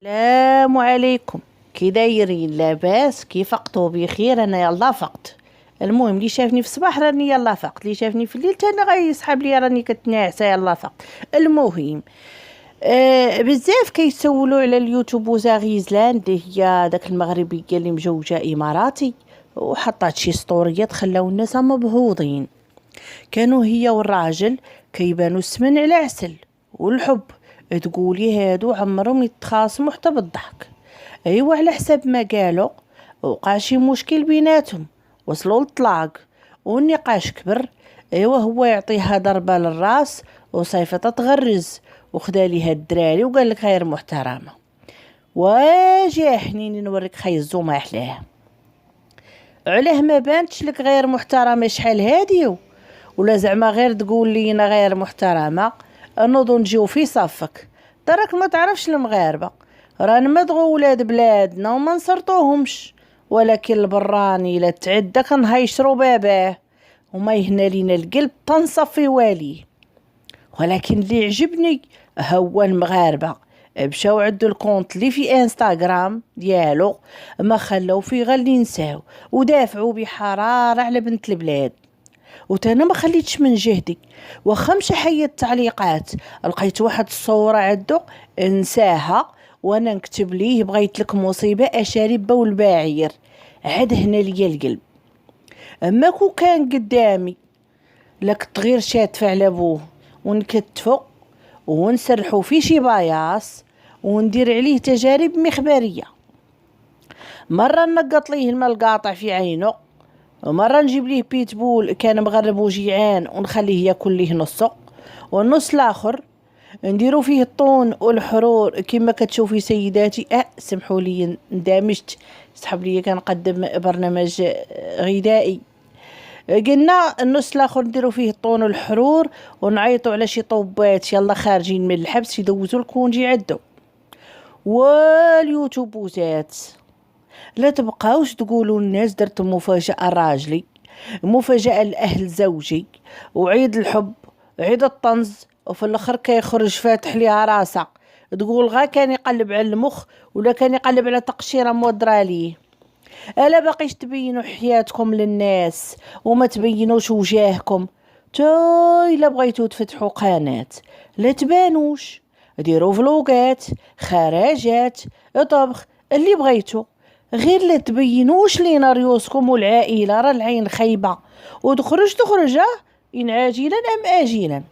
السلام عليكم. كي دايرين؟ لاباس؟ كيف فقتوا؟ بخير؟ انا يلا فقت. المهم اللي شافني في الصباح راني يلا فقت، اللي شافني في الليل تانا غيسحب لي راني كتناعسه يلا فقت. المهم بزاف كيسولوا على اليوتيوب وزاغيزلان اللي هي داك المغربيه اللي مجوجه اماراتي، وحطات شي ستوريات خلاو الناس مبهوضين. كانوا هي والراجل كيبانوا السمن على عسل والحب، تقولي هادو عمرهم يتخاصموا حتى بالضحك. ايوا على حسب ما قالوا وقع شي مشكل بيناتهم، وصلوا للطلاق والنقاش كبر. ايوا هو يعطيها ضربه للراس وصيفه تغرز، وخدا ليها الدراري وقال لك غير محترمه. واجي حنيني نوريك خي الزوما احلاه. علاه ما بانتش لك غير محترمه شحال هادي؟ ولا زعما غير تقول لينا غير محترمه نوضو نجيو في صفك؟ تراك ما تعرفش المغاربه رانا مدغو ولاد بلادنا وما نصرطوهمش، ولكن البراني لا تعدى كنهيشرو باباه وما يهنا لينا القلب تنصفي واليه. ولكن اللي عجبني هو المغاربه مشاو عدو الكونت اللي في انستغرام ديالو، ما خلاو فيه غير اللي نساو ودافعوا بحراره على بنت البلاد. وتانا ما خليتش من جهدي، واخا مشى حي التعليقات لقيت واحد الصوره عدو انساها وانا نكتب ليه بغيت لك مصيبه اشارب والباعير، عاد هنا ليا القلب. اما كو كان قدامي لك تغير شاتف على ابوه ونكتفو ونسرحو في شي باياس وندير عليه تجارب مخبريه. مره نقط ليه الماء القاطع في عينه، ومره نجيب ليه بيتبول كان مغرب وجيعان ونخليه ياكل ليه نصه، والنص الاخر نديرو فيه الطون والحرور كما كتشوفي سيداتي. سمحوا لي اندمجت، سحب لي كنقدم برنامج غذائي. قلنا النص الاخر نديرو فيه الطون والحرور ونعيطوا على شي طوبات يلا خارجين من الحبس يدوزوا الكونجي عدو. واليوتيوبوزات لا تبقاوش تقولوا الناس درت مفاجأة راجلي، مفاجأة لأهل زوجي، وعيد الحب عيد الطنز، وفي الاخر كيخرج فاتح ليها راسه تقول غا كان يقلب على المخ ولا كان يقلب على تقشيره مودره ليه. الا باقيش تبينوا حياتكم للناس وما تبينوش وجاهكم؟ تا الا بغيتو تفتحوا قناه لا تبانوش، ديروا فلوقات خراجات طبخ اللي بغيتو، غير لا تبينوش لينا ريوسكم والعائله راه العين خايبه تخرج ان عاجلا ام اجلا.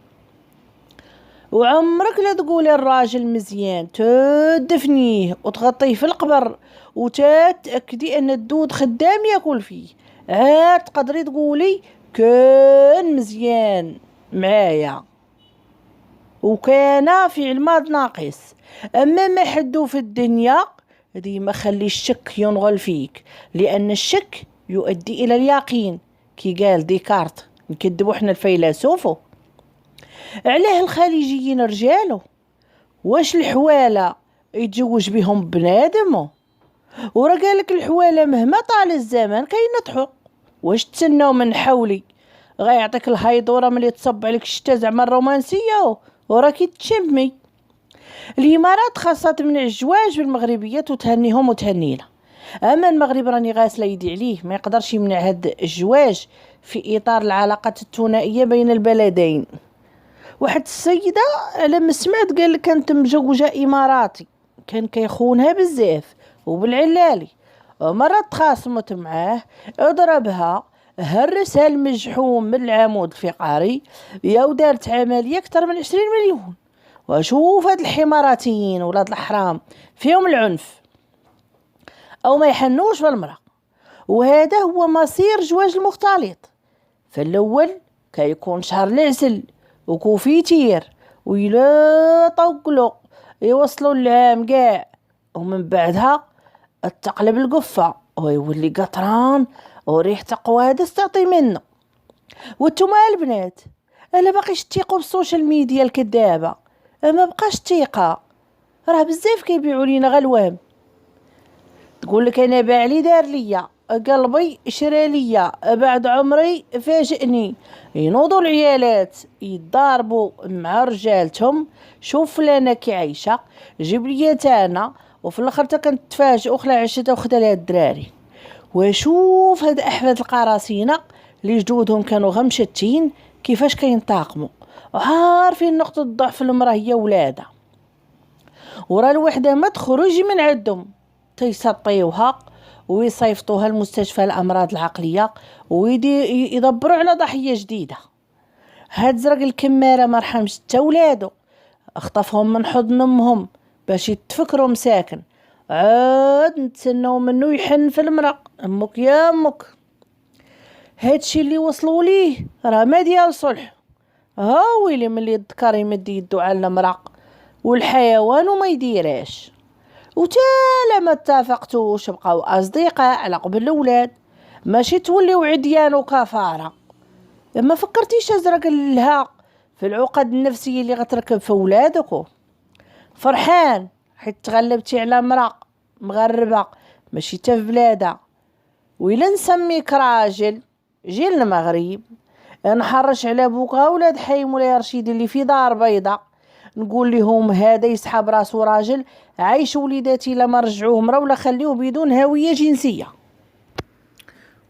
وعمرك لا تقولي الراجل مزيان تدفنيه وتغطيه في القبر وتتأكدي ان الدود خدام ياكل فيه، عاد تقدري تقولي كان مزيان معايا وكان في الماض ناقص. اما ما حدو في الدنيا ديما خلي الشك ينغل فيك، لان الشك يؤدي الى اليقين كي قال ديكارت. نكدبو احنا الفيلسوف. علاه الخليجيين رجالو؟ واش الحواله يتزوج بهم بنادم؟ ورا قالك الحواله مهما طال الزمان كينطحوا. واش تسناو من حولي غيعطيك الهيدوره ملي تصب عليك الشتا زعما الرومانسيه وراكي تشمي. الامارات خاصه من الزواج بالمغربيات وتهنيهم وتهنينا، اما المغرب راني غاسله يدي عليه ما يقدرش يمنع هاد الزواج في اطار العلاقات الثنائيه بين البلدين. واحد السيده لما سمعت قال لك كانت مجوجه اماراتي كان كيخونها بزاف وبالعلالي، مرة تخاصمت معاه ضربها هرسها المجحوم من العمود الفقري يا ودارت عمليه اكثر من 20 مليون. وشوف هاد الحماراتيين ولاد الحرام فيهم العنف او ما يحنوش بالمرأة. وهذا هو مصير زواج المختلط. فالاول كيكون شهر العسل وكوفيتير ويلا طوقلو يوصلوا العام كاع، ومن بعدها التقلب القفة ويولي قطران وريحة قوادس تعطي منه. وانتم البنات الا باقيش تيقوا بالسوشيال ميديا الكذابة ما بقاش تيقة، راه بزاف كيبيعوا لينا غير الوهم. تقول لك انا باعلي دار ليا قلبي شرى ليا بعد عمري فاجئني، ينوضوا العيالات يتضاربوا مع رجالتهم. شوف فلانه كي عايشه جيب لي تانا وفي الاخر تا كنتفاجئوا خلع عشتها وخدا لها الدراري. وشوف هاد احفاد القراصنه اللي جدودهم كانوا غمشتين كيفاش كينطاقموا وعارفين نقطه ضعف المراه هي ولادها، ورا الوحده ما تخرج من عندهم تيسطيوها ويصيفطوها لمستشفى الامراض العقليه ويدبروا على ضحيه جديده. هاد زرق الكماره ما رحمش حتى ولادو، اخطفهم من حضن امهم باش يتفكروا مساكن، عاد نتسناو منه يحن في المرق امك يا امك. هادشي اللي وصلوا ليه راه ما ديال صلح. ها ويلي ملي الذكر يمد يدو على المرق والحيوان وما يديراش، وتا ما اتفقتوش بقاو اصدقاء على قبل الاولاد، ماشي توليو عديان وكفاره. ما فكرتيش ازرق لها في العقد النفسيه اللي غتركب في ولادك؟ فرحان حيت تغلبتي على مرأة مغربه ماشي تا في بلادها، وإلا نسميك راجل جي المغرب نحرش على بوكا ولاد حي مولاي رشيد اللي في دار بيضاء، نقول لهم هذا يسحب راسو راجل عايش وليداتي لما رجعوه مرا ولا خليوه بدون هويه جنسيه.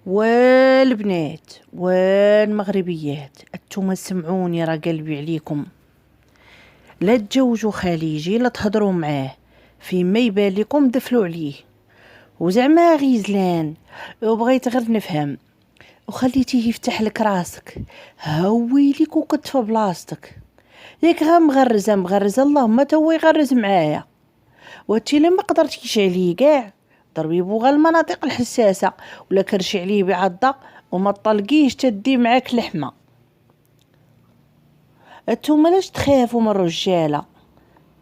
والبنات والمغربيات انتم سمعوني راه قلبي عليكم، لا تجوجوا خليجي لا تهضروا معاه فيما يبان لكم دفلوا عليه. وزعما غيزلان وبغيت غير نفهم وخليتيه يفتح لك راسك هويليك وكنت في بلاصتك ياك غا مغرزه اللهم تا هو يغرز معايا. وانتي لما قدرتيش عليه كاع ضربي بوغا المناطق الحساسه ولا كرشي عليه بعضه وما تطلقيش تدي معاك لحمه. انتوما لاش تخافوا من الرجاله؟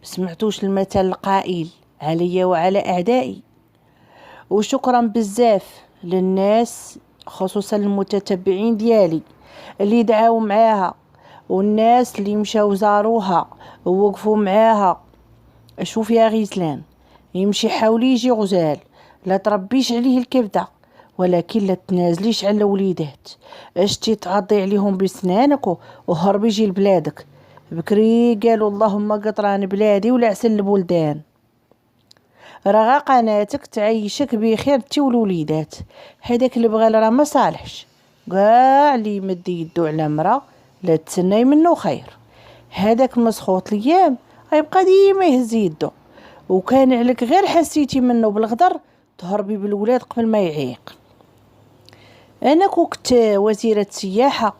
سمعتوش المثل القائل عليا وعلى اعدائي؟ وشكرا بزاف للناس خصوصا المتتبعين ديالي اللي دعاو معاها والناس اللي مشاو زاروها ووقفوا معاها. شوف يا غيزلان، يمشي حولي يجي غزال، لا تربيش عليه الكبده ولكن لا تنازليش على الوليدات. اشتي تعضي عليهم بسنانك وهربي جي لبلادك. بكري قالوا اللهم قطران بلادي ولا عسل البلدان. راه قناتك تعيشك بخير تي والوليدات. هذاك اللي بغى راه ما صالحش كاع اللي يمد يدو على مرا لا تسناي منه خير. هذاك مسخوط ليام غيبقى ديما يهز يدو، وكان عليك غير حسيتي منه بالغدر تهربي بالولاد قبل ما يعيق. انا كنت وزيرة سياحة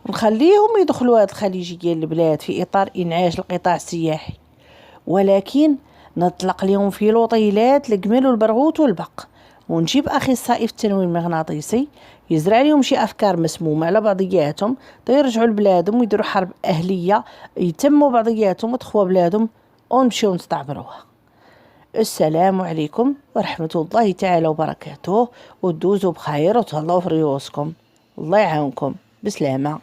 نخليهم يدخلوا هاد الخليجية البلاد في اطار انعاش القطاع السياحي، ولكن نطلق لهم في لوطيلات الجمل والبرغوث والبق، ونجيب اخصائي في التنويم المغناطيسي يزرع لهم شي افكار مسمومه على بعضياتهم يرجعوا لبلادهم ويديروا حرب اهليه يتموا بعضياتهم وتخوا بلادهم ونمشيو نستعمروها. السلام عليكم ورحمه الله تعالى وبركاته، ودوزوا بخير وتهلاو في ريوسكم. الله يعاونكم. بسلامه.